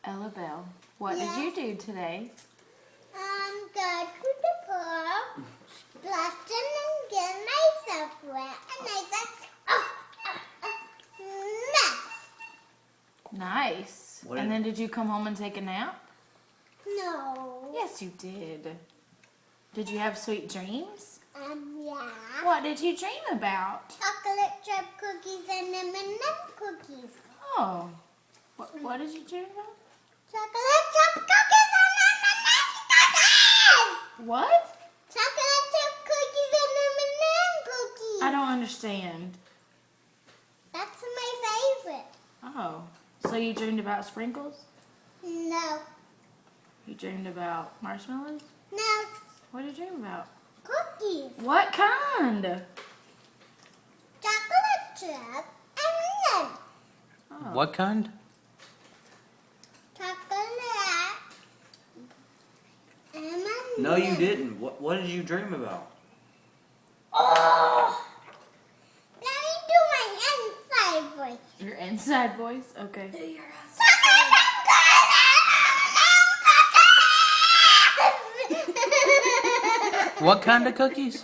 Ella Bell, what did you do today? Go to the pool, splash and get myself wet, and I said, mess. Nice. What And did- then did you come home and take a nap? No. Yes, you did. Did you have sweet dreams? Yeah. What did you dream about? Chocolate chip cookies and M&M cookies. Oh, what did you dream about? Chocolate chip cookies and M&M cookies. What? Chocolate chip cookies and M&M cookies. I don't understand. That's my favorite. Oh, so you dreamed about sprinkles? No. You dreamed about marshmallows? No. What did you dream about? Cookies. What kind? Chocolate chip M&M. Oh. What kind? Chocolate M&M. No, you didn't. What did you dream about? Oh. Let me do my inside voice. Your inside voice? Okay. Do your What kind of cookies?